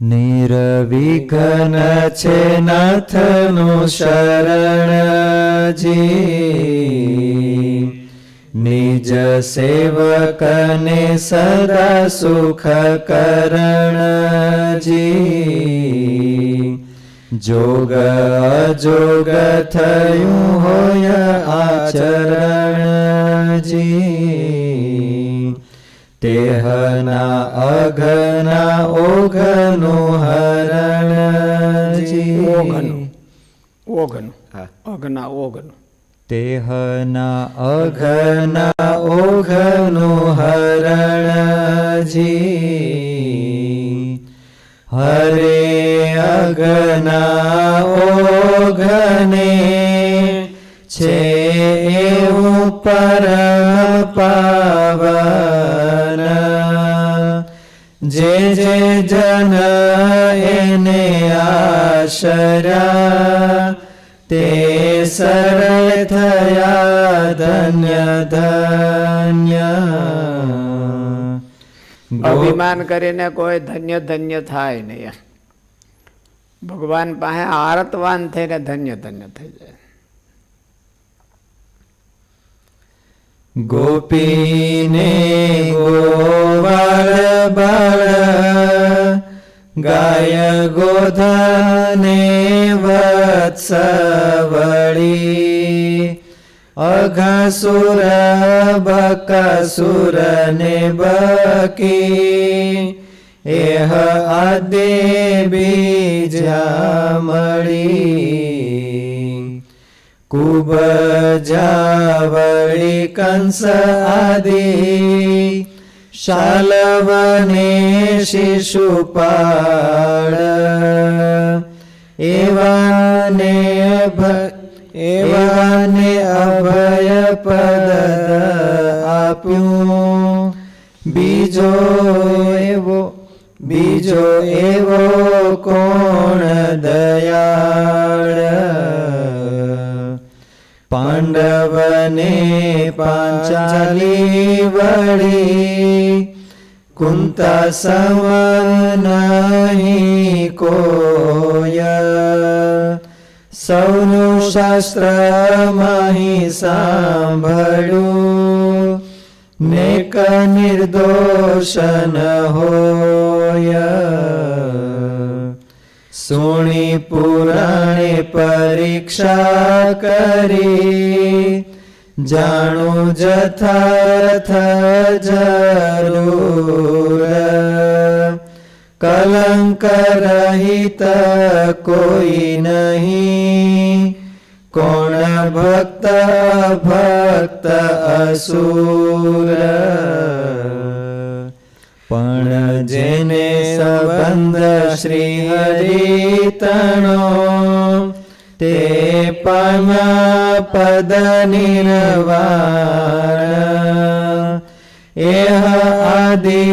નિર્વિઘ્ન છે નાથનું શરણજી, નિજ સેવકને સદા સુખ કરણજી. જોગ અજોગ થયું હોય આચરણજી, તેહના અઘના ઓઘનું હરણજી. ઓઘનું તેહના અઘના ઓઘનું હરણજી, હરે અઘના ઓઘને છે એવું પરમ પાવન. જે જે જન એને આશર્યા, તે સરળ થયા ધન્ય ધન્ય. અભિમાન કરીને કોઈ ધન્ય ધન્ય થાય નહીં. ભગવાન પાસે આરતવાન થઈને ધન્ય ધન્ય થઈ જાય. ગોપીને ગોવાળ બાળ, ગાય ગોધને વત્સવળી, અઘાસુર બકાસુર ને બકી, એહ આદે બીજા મળી. કુબજાવળી કંસ આદિ, શાલવને શિશુપાળ, એવાને અભય પદ આપ્યું. બીજો એવો કોણ દયાળ. પાંડવને પાંચાલી વળી, કુંતા સમ નહીં કોય. સૌનું શાસ્ત્ર માહી સાંભળ્યું, નેક નિર્દોષ ન હોય. સુણી પુરાણે પરીક્ષા કરી, જાણું જથાર્થ જરૂર. કલંક રહિત કોઈ નહીં, કોણ ભક્ત ભક્ત અસુર. પણ જેને સંબંધ શ્રી હરિતણો, તે પામ્યા પદ નિર્વાણ. એહ આદિ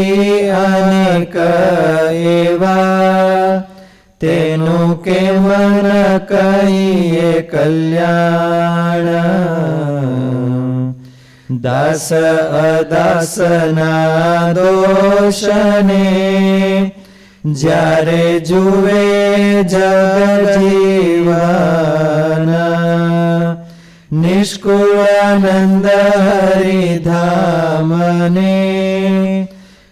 અનેક એવા, તેનું કેમ ન કહીએ કલ્યાણ. દાસ અદાસના દોષને, જ્યારે જુએ જગજીવન. નિષ્કુળાનંદ હરિધામને,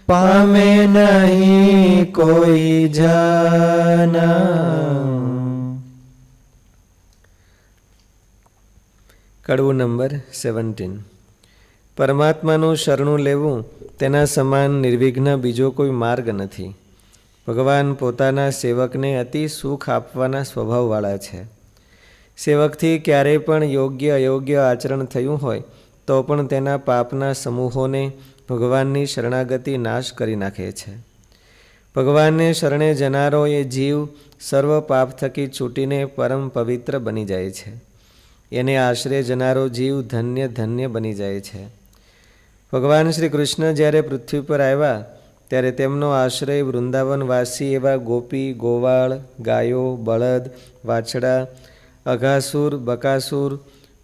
પામે નહીં કોઈ જન. કડવું નંબર 17. પરમાત્માનું શરણું લેવું તેના સમાન નિર્વિઘ્ન બીજો કોઈ માર્ગ નથી. ભગવાન પોતાના સેવકને અતિ સુખ આપવાના સ્વભાવવાળા છે. સેવકથી ક્યારેય પણ યોગ્ય અયોગ્ય આચરણ થયું હોય તો પણ તેના પાપના સમૂહોને ભગવાનની શરણાગતિ નાશ કરી નાખે છે. ભગવાનને શરણે જનારો એ જીવ સર્વ પાપ થકી છૂટીને પરમ પવિત્ર બની જાય છે. એને આશરે જનારો જીવ ધન્ય ધન્ય બની જાય છે. ભગવાન શ્રી કૃષ્ણ જ્યારે પૃથ્વી પર આવ્યા ત્યારે તેમનો આશ્રય વૃંદાવનવાસી એવા ગોપી, ગોવાળ, ગાયો, બળદ, વાછડા, અઘાસુર, બકાસુર,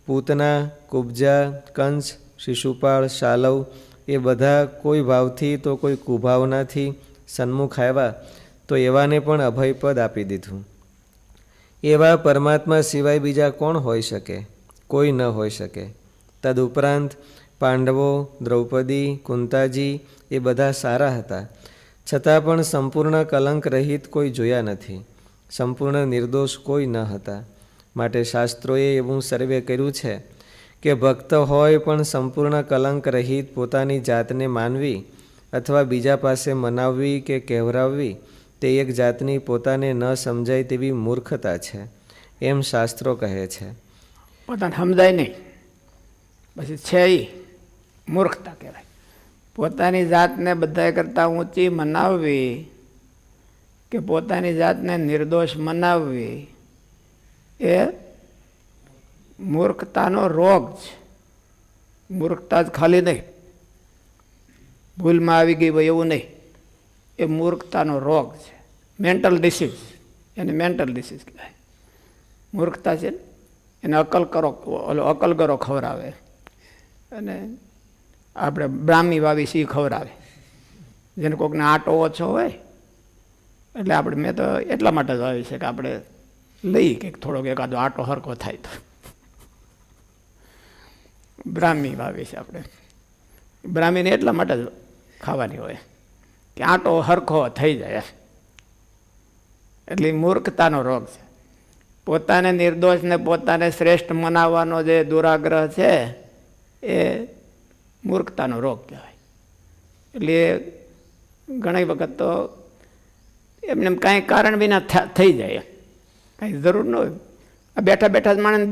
પૂતના, કુબ્જા, કંસ, શિશુપાળ, શાલવ એ બધા કોઈ ભાવથી તો કોઈ કુભાવનાથી સન્મુખ આવ્યા તો એવાને પણ અભયપદ આપી દીધું. એવા પરમાત્મા સિવાય બીજા કોણ હોઈ શકે? કોઈ ન હોઈ શકે. તદુપરાંત પાંડવો, દ્રૌપદી, કુંતાજી એ બધા સારા હતા, છતાં પણ સંપૂર્ણ કલંક રહિત કોઈ જોયા નથી. સંપૂર્ણ નિર્દોષ કોઈ ન હતા. માટે શાસ્ત્રોએ એવું સર્વે કર્યું છે કે ભક્ત હોય પણ સંપૂર્ણ કલંક રહિત પોતાની જાતને માનવી અથવા બીજા પાસે મનાવવી કે કહેવરાવવી તે એક જાતની પોતાને ન સમજાય તેવી મૂર્ખતા છે, એમ શાસ્ત્રો કહે છે. પોતાને સમજાય નહીં પછી છે એ મૂર્ખતા કહેવાય. પોતાની જાતને બધા કરતાં ઊંચી મનાવવી કે પોતાની જાતને નિર્દોષ મનાવવી એ મૂર્ખતાનો રોગ છે. મૂર્ખતા જ ખાલી નહીં, ભૂલમાં આવી ગઈ હોય એવું નહીં, એ મૂર્ખતાનો રોગ છે. મેન્ટલ ડિસીઝ, એને મેન્ટલ ડિસીઝ કહેવાય. મૂર્ખતા છે ને એને અકલ કરો ખવડાવે, અને આપણે બ્રાહ્મી વાવી સી ખવડાવે. જેને કોઈકને આટો ઓછો હોય એટલે આપણે મેં તો એટલા માટે જ વાવી છે કે આપણે લઈ કંઈક થોડોક એકાદો આટો હરખો થાય તો બ્રાહ્મી વાવી છે આપણે. બ્રાહ્મીને એટલા માટે જ ખાવાની હોય કે આટો હરખો થઈ જાય. એટલે મૂર્ખતાનો રોગ છે. પોતાને નિર્દોષને પોતાને શ્રેષ્ઠ મનાવવાનો જે દુરાગ્રહ છે એ મૂર્ખતાનો રોગ કહેવાય. એટલે ઘણી વખત તો એમને કાંઈ કારણ વિના થઈ જાય, કાંઈ જરૂર ન હોય. આ બેઠા બેઠા જ માણસ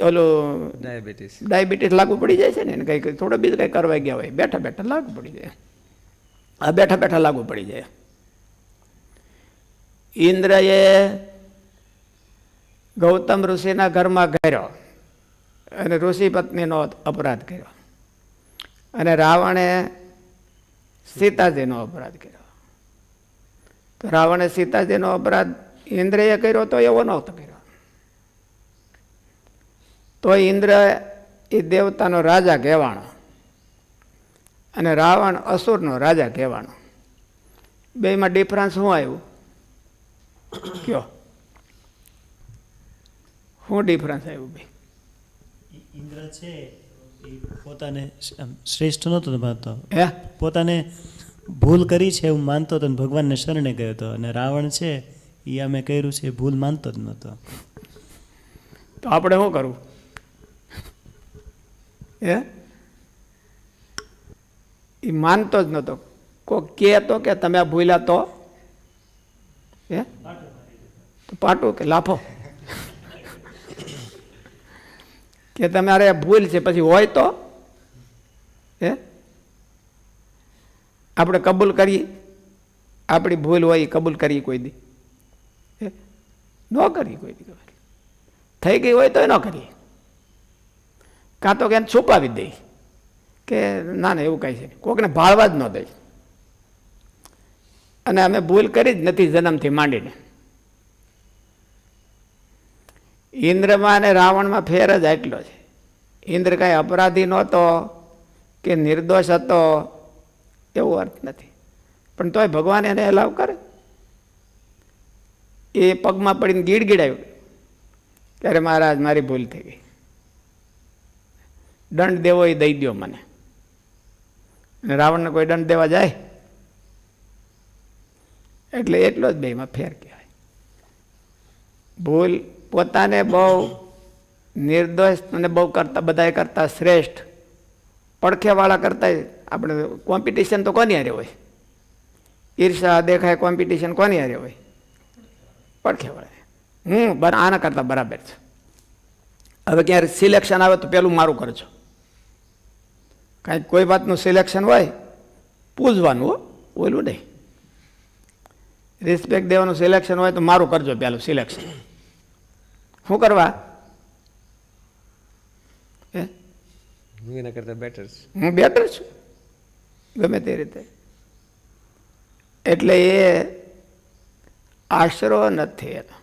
ઓલું ડાયાબિટીસ લાગુ પડી જાય છે ને, એને કંઈક થોડો બીજું કંઈ કરવા ગયા હોય, બેઠા બેઠા લાગુ પડી જાય. આ બેઠા બેઠા લાગુ પડી જાય. ઇન્દ્રએ ગૌતમ ઋષિના ઘરમાં ગયો અને ઋષિ પત્નીનો અપરાધ કર્યો, અને રાવણે સીતાજીનો અપરાધ કર્યો. તો રાવણે સીતાજીનો અપરાધ ઇન્દ્રએ કર્યો તો એવો નહોતો કર્યો. તો ઇન્દ્ર એ દેવતાનો રાજા કહેવાનો અને રાવણ અસુરનો રાજા કહેવાનો. બેમાં ડિફરન્સ શું આવ્યું કયો? શું ડિફરન્સ આવ્યું ભાઈ? ઇન્દ્ર છે એ પોતાને શ્રેષ્ઠ નહોતો માનતો, હે પોતાને ભૂલ કરી છે એવું માનતો હતો, ભગવાનને શરણે ગયો હતો. અને રાવણ છે એ અમે કર્યું છે ભૂલ માનતો જ નહોતો. તો આપણે શું કરવું? હે એ માનતો જ નહોતો. કોક કે તો કે તમે આ ભૂલ્યા તો હે તો પાટું કે લાફો કે તમારે ભૂલ છે પછી હોય તો હે આપણે કબૂલ કરીએ આપણી ભૂલ હોય એ કબૂલ કરીએ કોઈ દી? ન કરીએ કોઈ દી. થઈ ગઈ હોય તો ન કરીએ, કાં તો કે એને છુપાવી દઈ કે ના ના એવું કાંઈ છે, કોકને ભાળવા જ ન દઈ. અને અમે ભૂલ કરી જ નથી જન્મથી માંડીને. ઇન્દ્રમાં અને રાવણમાં ફેર જ આટલો છે. ઇન્દ્ર કાંઈ અપરાધી નહોતો કે નિર્દોષ હતો એવો અર્થ નથી, પણ તોય ભગવાન એને એલાવ કરે. એ પગમાં પડીને ગીડગીડાયું ત્યારે મહારાજ મારી ભૂલ થઈ ગઈ, દંડ દેવો એ દઈ દો મને. અને રાવણને કોઈ દંડ દેવા જાય? એટલે એટલો જ બેમાં ફેર કહેવાય. ભૂલ પોતાને બહુ નિર્દોષ અને બહુ કરતા બધા કરતા શ્રેષ્ઠ પડખેવાળા કરતા આપણે કોમ્પિટિશન તો કોની હારે હોય? ઈર્ષા દેખાય કોમ્પિટિશન કોની હારે હોય? પડખેવાળા. આના કરતાં બરાબર છે. હવે ક્યારે સિલેક્શન આવે તો પેલું મારું કરજો. કાંઈક કોઈ વાતનું સિલેક્શન હોય પૂછવાનું હો, બોલવું નહીં. રિસ્પેક્ટ દેવાનું સિલેક્શન હોય તો મારું કરજો પેલું સિલેક્શન. શું કરવા? એના કરતાં બેટર છે. હું બેટર છું ગમે તે રીતે. એટલે એ આશરો નથી, એનો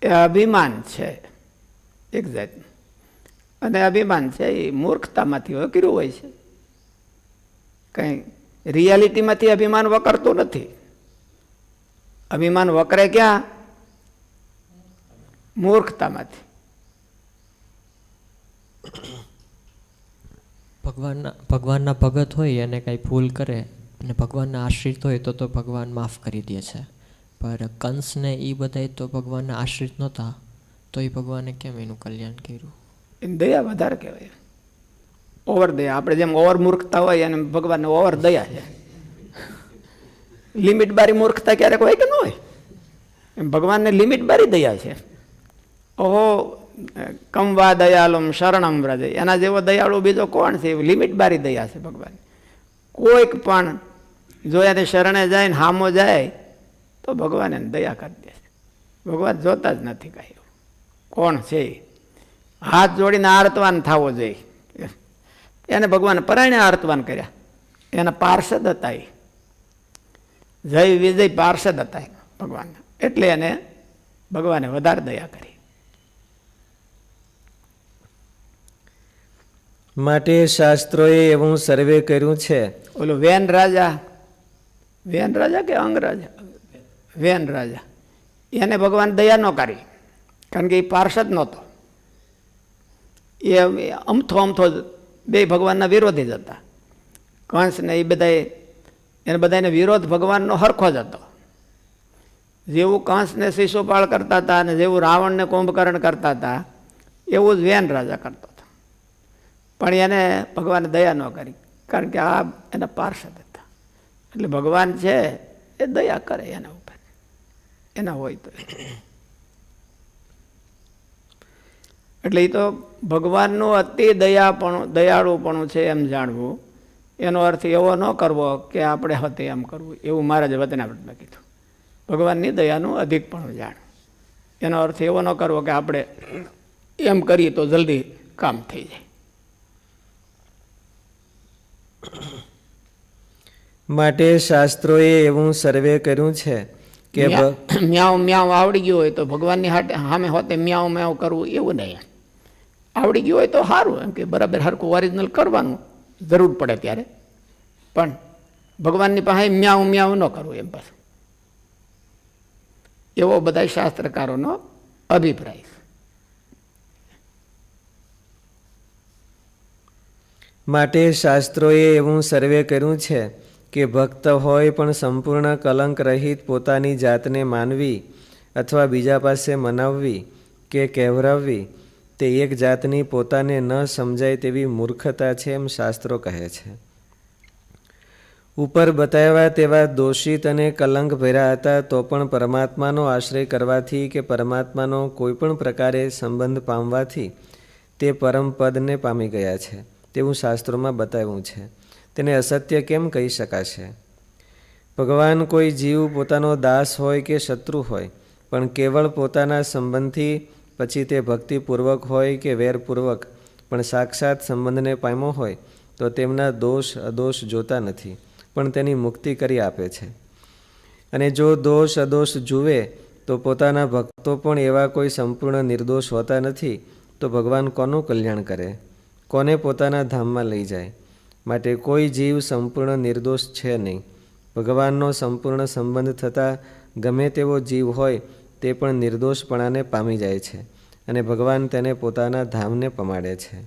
એ અભિમાન છે એક જાતનું. અને અભિમાન છે એ મૂર્ખતામાંથી વકર્યું હોય છે, કંઈ રિયાલિટીમાંથી અભિમાન વકરતું નથી. અભિમાન વકરે ક્યાં? મૂર્ખતામાંથી. ભગવાનના ભગત હોય અને કાંઈ ભૂલ કરે અને ભગવાનના આશ્રિત હોય તો ભગવાન માફ કરી દે છે. પણ કંસને એ બધા તો ભગવાનના આશ્રિત નહોતા, તો એ ભગવાને કેમ એનું કલ્યાણ કર્યું? એની દયા વધારે કહેવાય. ઓવર દયા. આપણે જેમ ઓવર મૂર્ખતા હોય અને ભગવાનને ઓવર દયા છે. લિમિટ બારી મૂર્ખતા ક્યારેક હોય કે ન હોય? એમ ભગવાનને લિમિટ બારી દયા છે. ઓહો કમવા દયાલુમ શરણમ વ્રજ, એના જેવો દયાળુ બીજો કોણ છે? લિમિટ બારી દયા છે ભગવાન. કોઈક પણ જો એને શરણે જાય ને હામો જાય તો ભગવાન એને દયા કરી દે છે. ભગવાન જોતા જ નથી કાંઈ કોણ છે. હાથ જોડીને આરતવાન થવો જોઈએ. એને ભગવાન પરાયણે આરતવાન કર્યા. એના પાર્ષદ હતા. એ જય વિજય પાર્ષદ હતા ભગવાન, એટલે એને ભગવાને વધારે દયા કરી. માટે શાસ્ત્રોએ એવું સર્વે કર્યું છે. ઓલો વેન રાજા કે અંગરાજા? વેન રાજા, એને ભગવાન દયા ન કરી, કારણ કે એ પાર્ષદ નહોતો. એ અમથો બે ભગવાનના વિરોધી જ હતા. કંસ ને એ બધાને વિરોધ ભગવાનનો હરખો જ હતો. જેવું કંસને શિશુપાળ કરતા હતા અને જેવું રાવણને કુંભકર્ણ કરતા હતા એવું જ વેન રાજા કરતો હતો. પણ એને ભગવાને દયા ન કરી, કારણ કે આ એના પાર્ષદ હતા. એટલે ભગવાન છે એ દયા કરે એના ઉપર, એના હોય તો. એટલે એ તો ભગવાનનું અતિ દયાળુપણું છે એમ જાણવું. એનો અર્થ એવો ન કરવો કે આપણે હતી એમ કરવું. એવું મહારાજે વતનાવૃતમાં કીધું. ભગવાનની દયાનું અધિકપણું જાણવું. એનો અર્થ એવો ન કરવો કે આપણે એમ કરીએ તો જલ્દી કામ થઈ જાય. માટે શાસ્ત્રોએ એવું સર્વે કર્યું છે કે મ્યાઉ મ્યાઉ આવડી ગયું હોય તો ભગવાનની સામે હોતે મ્યાઉ મ્યાઉ કરવું એવું નહીં. આવડી ગયું હોય તો સારું, એમ કે બરાબર હરખું ઓરિજિનલ કરવાનું જરૂર પડે ત્યારે. પણ ભગવાનની પાસે મ્યાઉ મ્યાઉ ન કરવું એમ પાછું. એવો બધા શાસ્ત્રકારોનો અભિપ્રાય. માટે શાસ્ત્રોએ એવું સર્વે કર્યું છે કે ભક્ત હોય પણ સંપૂર્ણ કલંક રહિત પોતાની જાતને માનવી અથવા બીજા પાસે મનાવવી કે કહેવરાવવી તે એક જાતની પોતાને ન સમજાય તેવી મૂર્ખતા છે એમ શાસ્ત્રો કહે છે. ઉપર બતાવ્યા તેવા દોષિત અને કલંક ભર્યા હતા તો પણ પરમાત્માનો આશ્રય કરવાથી કે પરમાત્માનો કોઈ પણ પ્રકારે સંબંધ પામવાથી તે પરમ પદને પામી ગયા છે તેવું શાસ્ત્રોમાં બતાવ્યું છે. તેને અસત્ય કેમ કહી શકાશે? ભગવાન કોઈ જીવ પોતાનો દાસ હોય કે શત્રુ હોય, પણ કેવળ પોતાના સંબંધથી પછી તે ભક્તિપૂર્વક હોય કે વેરપૂર્વક પણ સાક્ષાત સંબંધને પામ્યો હોય તો તેમના દોષ અદોષ જોતા નથી, પણ તેની મુક્તિ કરી આપે છે. અને જો દોષ અદોષ જુએ તો પોતાના ભક્તો પણ એવા કોઈ સંપૂર્ણ નિર્દોષ હોતા નથી, તો ભગવાન કોનું કલ્યાણ કરે, કોને પોતાના ધામમાં લઈ જાય? માટે કોઈ જીવ સંપૂર્ણ નિર્દોષ છે નહીં. ભગવાનનો સંપૂર્ણ સંબંધ થતાં ગમે તેવો જીવ હોય તે પણ નિર્દોષપણાને પામી જાય છે અને ભગવાન તેને પોતાના ધામને પમાડે છે.